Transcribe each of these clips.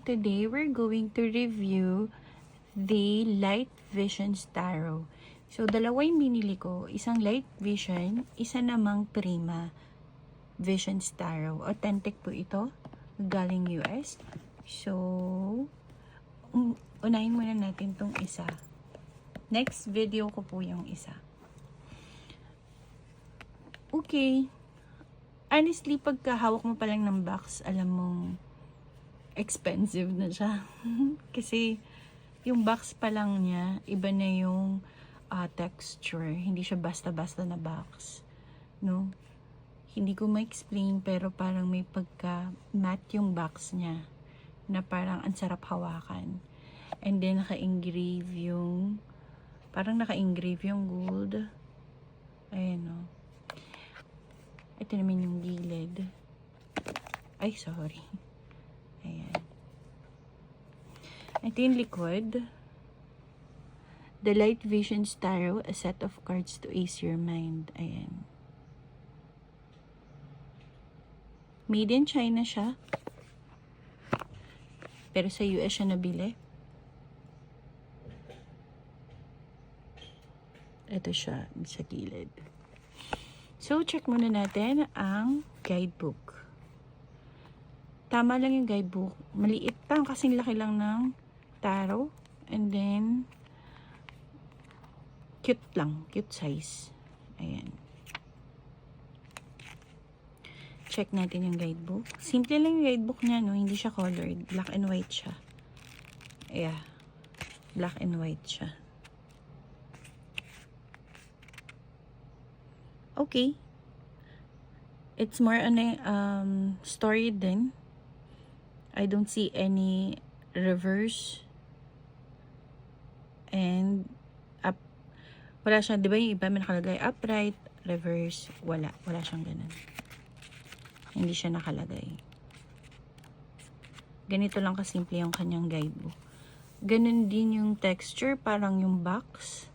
today we're going to review the Light Visions Tarot. So, dalawa yung binili ko. Isang Light Vision, isa namang Prima Visions Tarot. Authentic po ito. Galing US. So, unahin muna natin tong isa. Next video ko po yung isa. Okay. Honestly, pagka hawak mo pa lang ng box, alam mong expensive na siya. Kasi, yung box pa lang niya, iba na yung texture. Hindi siya basta-basta na box. No? Hindi ko ma-explain, pero parang may pagka-matte yung box niya. Na parang ang sarap hawakan. And then, naka-engrave yung gold. Ayan, no? Ito naman yung gilid. Ay, sorry. Ayan. Ito yung likod. The Light Visions Tarot, a set of cards to ease your mind. Ayan. Made in China siya. Pero sa US siya nabili. Ito siya sa gilid. So, check muna natin ang guidebook. Tama lang yung guidebook. Maliit lang, kasing laki lang ng tarot. And then, cute lang. Cute size. Ayan. Check natin yung guidebook. Simple lang yung guidebook niya, no? Hindi siya colored. Black and white siya. Yeah. Black and white siya. Okay. It's more on a story din. I don't see any reverse. And up. Wala siya, di ba yung iba may nakalagay upright, reverse, wala. Wala siyang ganun. Hindi siya nakalagay. Ganito lang kasimple yung kanyang guidebook. Ganun din yung texture, parang yung box.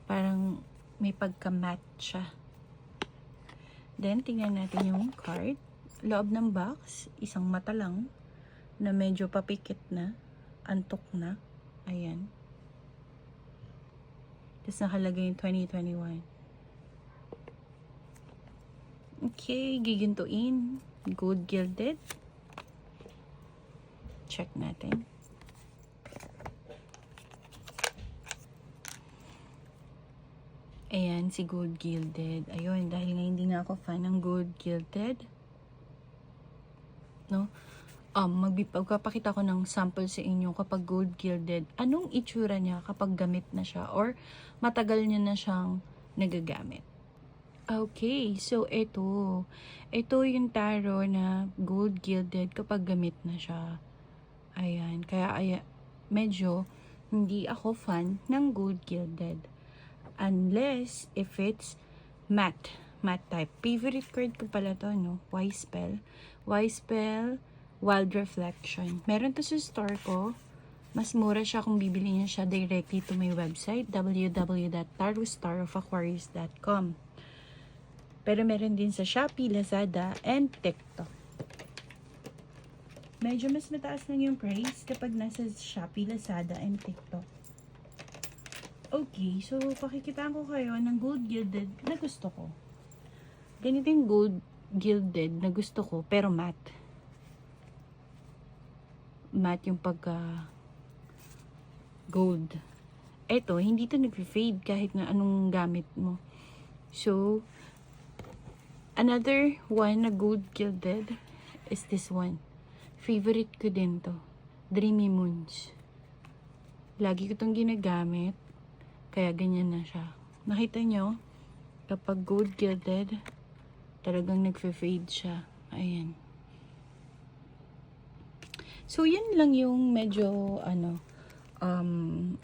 Parang may pagka-matte siya. Then, tingnan natin yung card. Loob ng box, isang mata lang na medyo papikit na, antok na. Ayan. Tapos nakalagay yung 2021. Okay, gigintuin. Gold gilded. Check natin. Ayan, si gold gilded. Ayun, dahil nga hindi na ako fan ng gold gilded. No? Magpapakita ko ng sample sa inyo kapag gold gilded. Anong itsura niya kapag gamit na siya or matagal niya na siyang nagagamit. Okay, so ito. Ito yung tarot na gold gilded kapag gamit na siya. Ayan, kaya medyo hindi ako fan ng gold gilded. Unless if it's matte type. Favorite card ko pala to, no? Wise Spell, Wild Reflection. Meron to sa store ko. Mas mura siya kung bibili niya siya directly to my website, www.tarotstarofaqaquarius.com. Pero meron din sa Shopee, Lazada, and TikTok. Medyo mas mataas lang yung price kapag nasa Shopee, Lazada, and TikTok. Okay, so pakikitaan ko kayo ng gold gilded na gusto ko. Ganito yung gold gilded na gusto ko, pero matte. Matte yung pagka gold. Eto, hindi to nag-fade kahit na anong gamit mo. So, another one na gold gilded is this one. Favorite ko din to. Dreamy Moons. Lagi ko tong ginagamit. Kaya ganyan na siya. Nakita nyo? Kapag gold gilded, talagang nagfe-fade siya. Ayan. So, yun lang yung medyo,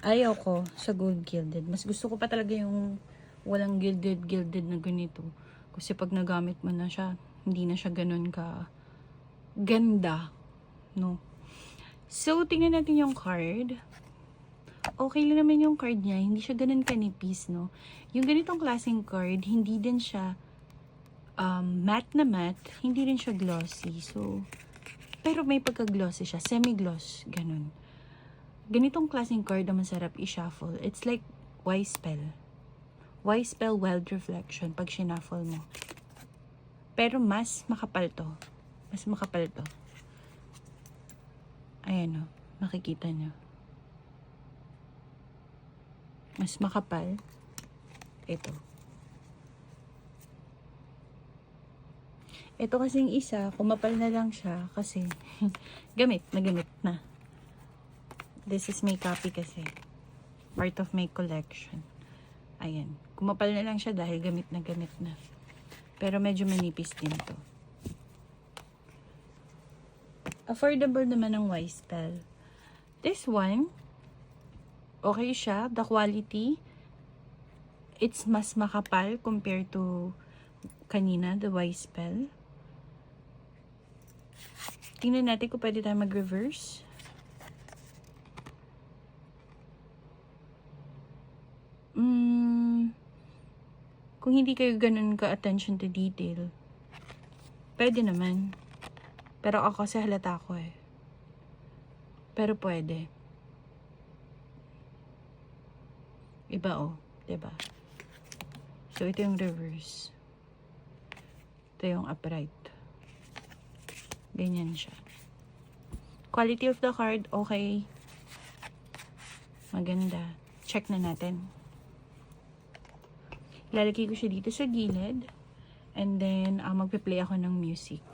ayaw ko sa gold gilded. Mas gusto ko pa talaga yung walang gilded na ganito. Kasi pag nagamit mo na siya, hindi na siya ganun ka ganda. No? So, tingnan natin yung card. Okay lang naman yung card niya. Hindi siya ganun kanipis, no? Yung ganitong klaseng card, hindi din siya matte na matte. Hindi rin siya glossy. So, Pero may pagka-glossy siya. Semi-gloss. Ganun. Ganitong klaseng card na masarap i-shuffle. It's like Wise Spell. Wise Spell Wild Reflection pag shuffle mo. Pero mas makapal to. Mas makapal to. Ayan o. Makikita nyo. Mas makapal. Ito. Ito kasing isa, kumapal na lang siya kasi gamit na. This is my copy kasi. Part of my collection. Ayan. Kumapal na lang siya dahil gamit na. Pero medyo manipis din to. Affordable naman ang Wise Spell. This one, okay siya. The quality, it's mas makapal compared to kanina, the Wise Spell. Tingnan natin kung pwede tayo mag-reverse. Kung hindi kayo ganun ka-attention to detail, pwede naman. Pero ako kasi halata ko eh. Pero pwede. Iba oh, diba? So, ito yung reverse. Ito yung upright. Ganyan siya. Quality of the card, okay. Maganda. Check na natin. Ilalagay ko siya dito sa gilid. And then, magpe-play ako ng music.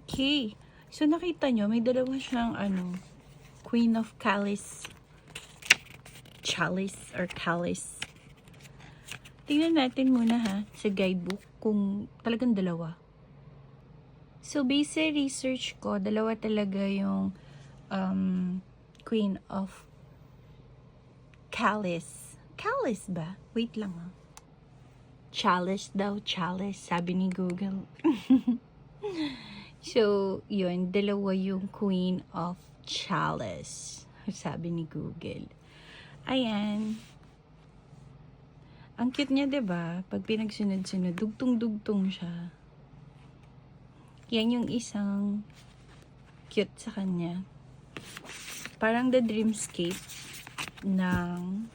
Okay. So, nakita nyo, may dalawa siyang, Queen of Chalice. Chalice or Chalice. Tingnan natin muna ha, sa guidebook, kung talagang dalawa. So, based sa research ko, dalawa talaga yung Queen of Chalice. Chalice ba? Wait lang ha. Chalice daw, chalice, sabi ni Google. So, yun, dalawa yung Queen of Chalice, sabi ni Google. Ayan. Ang cute niya, 'di ba? Pag pinagsunod-sunod, dugtong-dugtong siya. Yan yung isang cute sa kanya. Parang the dreamscape ng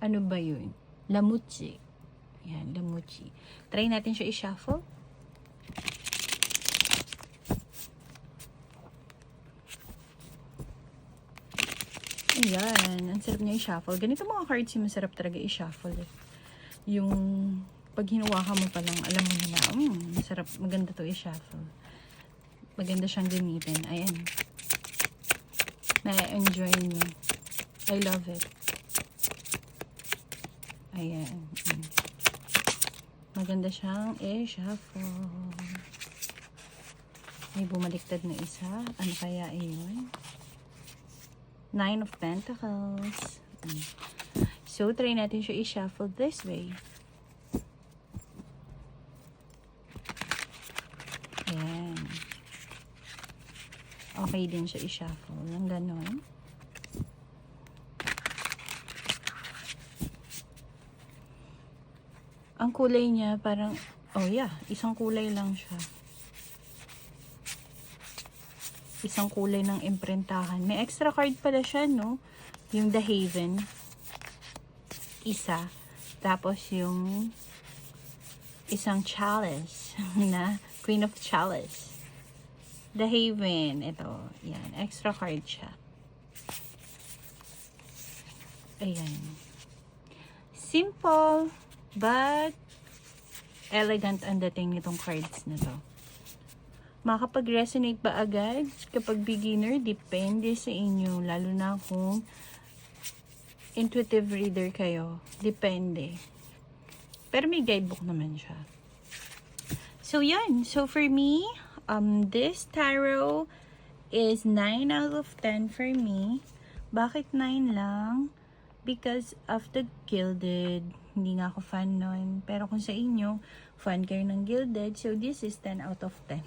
ano ba yun? Lamuchi. Yan, lamuchi. Try natin siya i-shuffle. Ayan, ang sarap niya i-shuffle. Ganito mga cards yung masarap talaga i-shuffle eh. Yung pag hinuwakan mo pa lang, alam mo na, masarap, maganda to i-shuffle. Maganda siyang gamitin. Ayan. Na-enjoy niyo. I love it. Ayan. Maganda siyang i-shuffle. May bumaliktad na isa. Ano kaya yun? 9 of Pentacles. So, try natin siya i-shuffle this way. Ayan. Okay din siya i-shuffle. Lang ganon. Ang kulay niya parang, oh yeah, isang kulay lang siya. Isang kulay ng imprentahan. May extra card pala siya, no? Yung The Haven. Isa. Tapos yung isang Chalice na Queen of Chalice. The Haven. Ito. Yan. Extra card siya. Ayan. Simple. But elegant ang dating nitong cards na to. Makakapag-resonate ba agad? Kapag beginner, depende sa inyo. Lalo na kung intuitive reader kayo. Depende. Pero may guidebook naman siya. So, yan. So, for me, this tarot is 9 out of 10 for me. Bakit 9 lang? Because of the Gilded. Hindi nga ako fan nun. Pero kung sa inyo, fan kayo ng Gilded. So, this is 10 out of 10.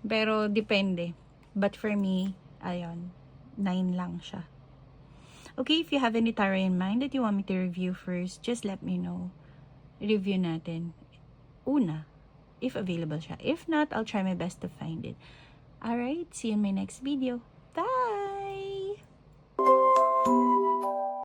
Pero, depende. But for me, ayun, 9 lang siya. Okay, if you have any tarot in mind that you want me to review first, just let me know. Review natin. Una, if available siya. If not, I'll try my best to find it. Alright, see you in my next video.